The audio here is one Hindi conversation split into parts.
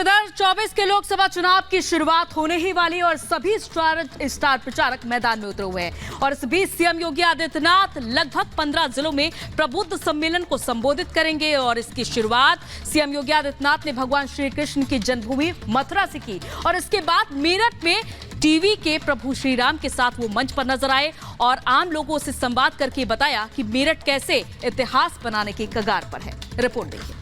तो इधर 24 के लोकसभा चुनाव की शुरुआत होने ही वाली और सभी स्टार प्रचारक मैदान में उतरे हुए हैं। और इस बीच सीएम योगी आदित्यनाथ लगभग 15 जिलों में प्रबुद्ध सम्मेलन को संबोधित करेंगे। और इसकी शुरुआत सीएम योगी आदित्यनाथ ने भगवान श्री कृष्ण की जन्मभूमि मथुरा से की और इसके बाद मेरठ में टीवी के प्रभु श्री राम के साथ वो मंच पर नजर आए और आम लोगों से संवाद करके बताया कि मेरठ कैसे इतिहास बनाने की कगार पर है। रिपोर्ट देखिए।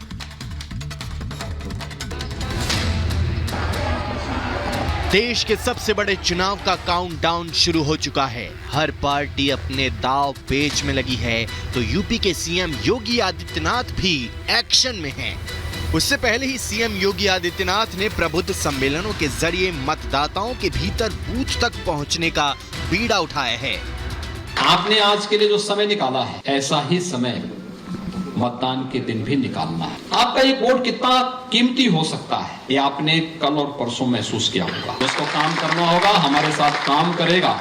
देश के सबसे बड़े चुनाव का काउंटडाउन शुरू हो चुका है। हर पार्टी अपने दांव पेच में लगी है तो यूपी के सीएम योगी आदित्यनाथ भी एक्शन में हैं। उससे पहले ही सीएम योगी आदित्यनाथ ने प्रबुद्ध सम्मेलनों के जरिए मतदाताओं के भीतर बूथ तक पहुंचने का बीड़ा उठाया है। आपने आज के लिए जो समय निकाला है, ऐसा ही समय मतदान के दिन भी निकालना है। आपका ये वोट कितना कीमती हो सकता है, ये आपने कल और परसों महसूस किया होगा। जिसको काम करना होगा हमारे साथ काम करेगा,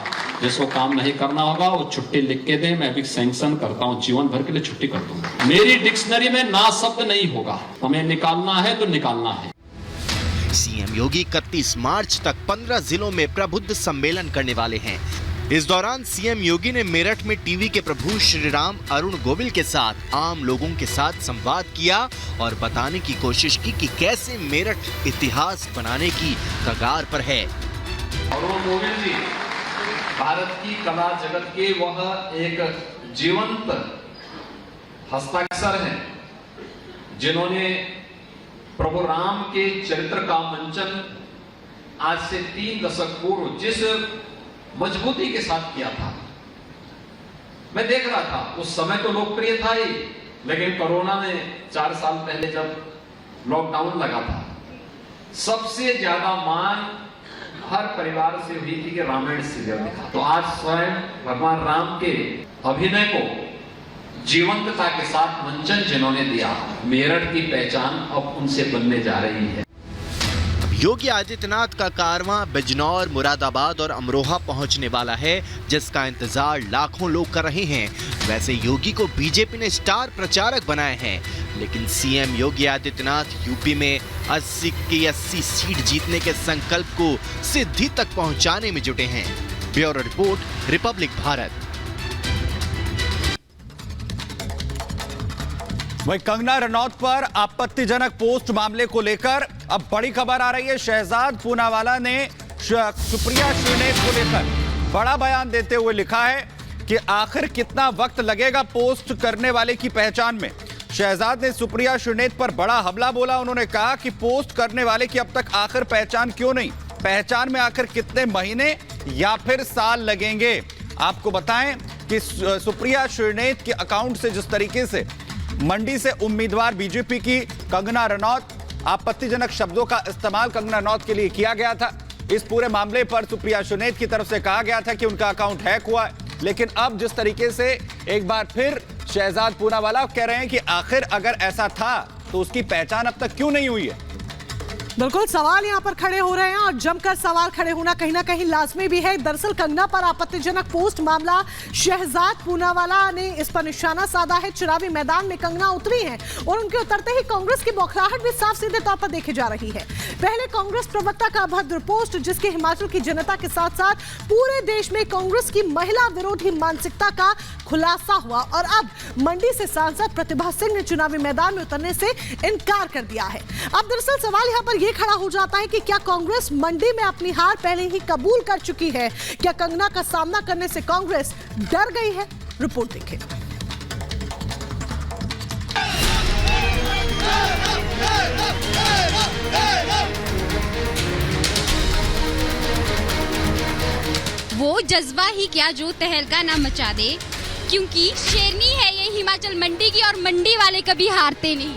जिसको काम नहीं करना होगा वो छुट्टी लिख के दे, मैं भी सैंक्शन करता हूँ, जीवन भर के लिए छुट्टी कर दूंगा। मेरी डिक्शनरी में ना शब्द नहीं होगा, हमें निकालना है तो निकालना है। सीएम योगी 31 मार्च तक 15 जिलों में प्रबुद्ध सम्मेलन करने वाले हैं। इस दौरान सीएम योगी ने मेरठ में टीवी के प्रभु श्री राम अरुण गोविल के साथ आम लोगों के साथ संवाद किया और बताने की कोशिश की कि कैसे मेरठ इतिहास बनाने की कगार पर है। अरुण गोविल जी भारत की कला जगत के वह एक जीवंत हस्ताक्षर हैं, जिन्होंने प्रभु राम के चरित्र का मंचन आज से 3 दशक पूर्व जिस मजबूती के साथ किया था। मैं देख रहा था उस समय तो लोकप्रिय था ही, लेकिन कोरोना ने 4 साल पहले जब लॉकडाउन लगा था, सबसे ज्यादा मांग हर परिवार से हुई थी कि रामायण सीरियल दिखा। तो आज स्वयं भगवान राम के अभिनय को जीवंतता के साथ मंचन जिन्होंने दिया, मेरठ की पहचान अब उनसे बनने जा रही है। योगी आदित्यनाथ का कारवां बिजनौर, मुरादाबाद और अमरोहा पहुंचने वाला है, जिसका इंतजार लाखों लोग कर रहे हैं। वैसे योगी को बीजेपी ने स्टार प्रचारक बनाए हैं, लेकिन सीएम योगी आदित्यनाथ यूपी में 80 की 80 सीट जीतने के संकल्प को सिद्धि तक पहुंचाने में जुटे हैं। Bureau report, Republic Bharat. वहीं कंगना रनौत पर आपत्तिजनक पोस्ट मामले को लेकर अब बड़ी खबर आ रही है। शहजाद पूनावाला ने सुप्रिया श्रीनेत को लेकर बड़ा बयान देते हुए लिखा है कि आखिर कितना वक्त लगेगा पोस्ट करने वाले की पहचान में। शहजाद ने सुप्रिया श्रीनेत पर बड़ा हमला बोला। उन्होंने कहा कि पोस्ट करने वाले की अब तक आखिर पहचान क्यों नहीं, पहचान में आखिर कितने महीने या फिर साल लगेंगे। आपको बताएं कि सुप्रिया श्रीनेत के अकाउंट से जिस तरीके से मंडी से उम्मीदवार बीजेपी की कंगना रनौत आपत्तिजनक शब्दों का इस्तेमाल कंगना रनौत के लिए किया गया था, इस पूरे मामले पर सुप्रिया श्रीनेत की तरफ से कहा गया था कि उनका अकाउंट हैक हुआ है। लेकिन अब जिस तरीके से एक बार फिर शहजाद पूनावाला कह रहे हैं कि आखिर अगर ऐसा था तो उसकी पहचान अब तक क्यों नहीं हुई है। बिल्कुल सवाल यहाँ पर खड़े हो रहे हैं और जमकर सवाल खड़े होना कहीं ना कहीं लाजमी भी है। दरअसल कंगना पर आपत्तिजनक पोस्ट मामला शहजाद पूनावाला ने इस पर निशाना साधा है। चुनावी मैदान में कंगना उतरी हैं और उनके उतरते ही कांग्रेस की बौखलाहट भी साफ सीधे तौर पर देखी जा रही है। पहले कांग्रेस प्रवक्ता का अभद्र पोस्ट, जिसके हिमाचल की जनता के साथ साथ पूरे देश में कांग्रेस की महिला विरोधी मानसिकता का खुलासा हुआ और अब मंडी से सांसद प्रतिभा सिंह ने चुनावी मैदान में उतरने से इनकार कर दिया है। अब दरअसल सवाल यहाँ पर खड़ा हो जाता है कि क्या कांग्रेस मंडी में अपनी हार पहले ही कबूल कर चुकी है? क्या कंगना का सामना करने से कांग्रेस डर गई है? रिपोर्ट देखें। वो जज्बा ही क्या जो तहलका ना मचा दे, क्योंकि शेरनी है ये हिमाचल मंडी की और मंडी वाले कभी हारते नहीं।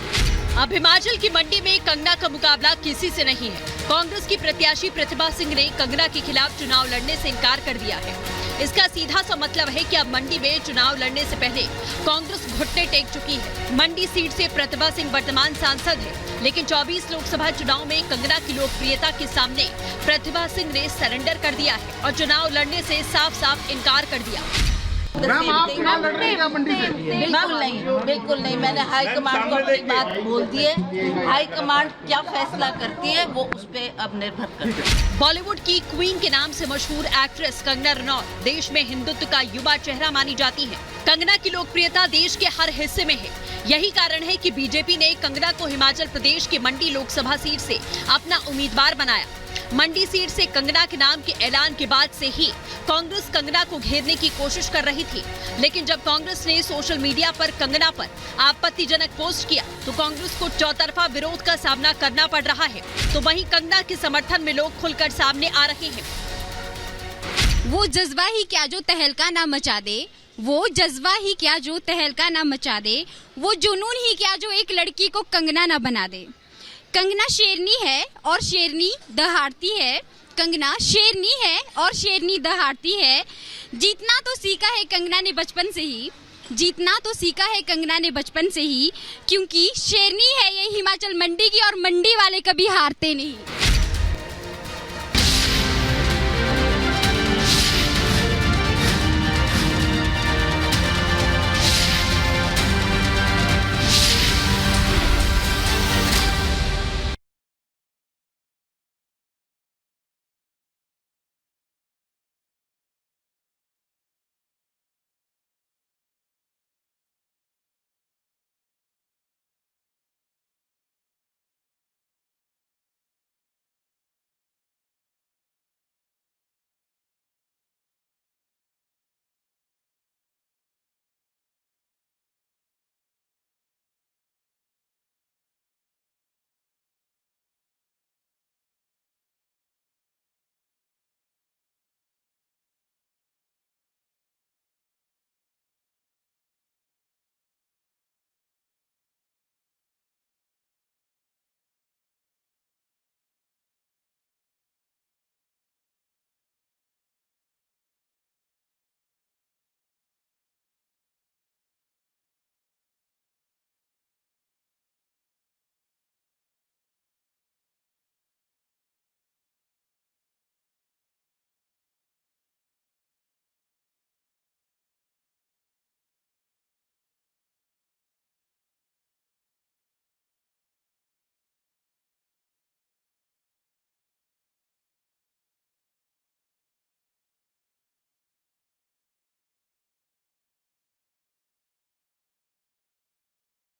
अब हिमाचल की मंडी में कंगना का मुकाबला किसी से नहीं है। कांग्रेस की प्रत्याशी प्रतिभा सिंह ने कंगना के खिलाफ चुनाव लड़ने से इनकार कर दिया है। इसका सीधा सा मतलब है कि अब मंडी में चुनाव लड़ने से पहले कांग्रेस घुटने टेक चुकी है। मंडी सीट से प्रतिभा सिंह वर्तमान सांसद है, लेकिन 24 लोकसभा चुनाव में कंगना की लोकप्रियता के सामने प्रतिभा सिंह ने सरेंडर कर दिया है और चुनाव लड़ने से साफ साफ इनकार कर दिया। मैम आप चुनाव लड़ रही हैं क्या मंडी से? बिल्कुल नहीं। मैंने हाई कमांड को अपनी बात बोल दी है। हाई कमांड क्या फैसला करती है वो उस पे अब निर्भर करता है। बॉलीवुड की क्वीन के नाम से मशहूर एक्ट्रेस कंगना रनौत देश में हिंदुत्व का युवा चेहरा मानी जाती है। कंगना की लोकप्रियता देश के हर हिस्से में है। यही कारण है कि बीजेपी ने कंगना को हिमाचल प्रदेश की मंडी लोकसभा सीट से अपना उम्मीदवार बनाया। मंडी सीट से कंगना के नाम के ऐलान के बाद से ही कांग्रेस कंगना को घेरने की कोशिश कर रही थी, लेकिन जब कांग्रेस ने सोशल मीडिया पर कंगना पर आपत्तिजनक पोस्ट किया तो कांग्रेस को चौतरफा विरोध का सामना करना पड़ रहा है। तो वहीं कंगना के समर्थन में लोग खुलकर सामने आ रहे हैं। वो जज्बा ही क्या जो तहलका ना मचा दे, वो जज्बा ही क्या जो तहलका ना मचा दे, वो जुनून ही क्या जो एक लड़की को कंगना ना बना दे। कंगना शेरनी है और शेरनी दहाड़ती है। कंगना शेरनी है और शेरनी दहाड़ती है। जीतना तो सीखा है कंगना ने बचपन से ही, जीतना तो सीखा है कंगना ने बचपन से ही, क्योंकि शेरनी है ये हिमाचल मंडी की और मंडी वाले कभी हारते नहीं।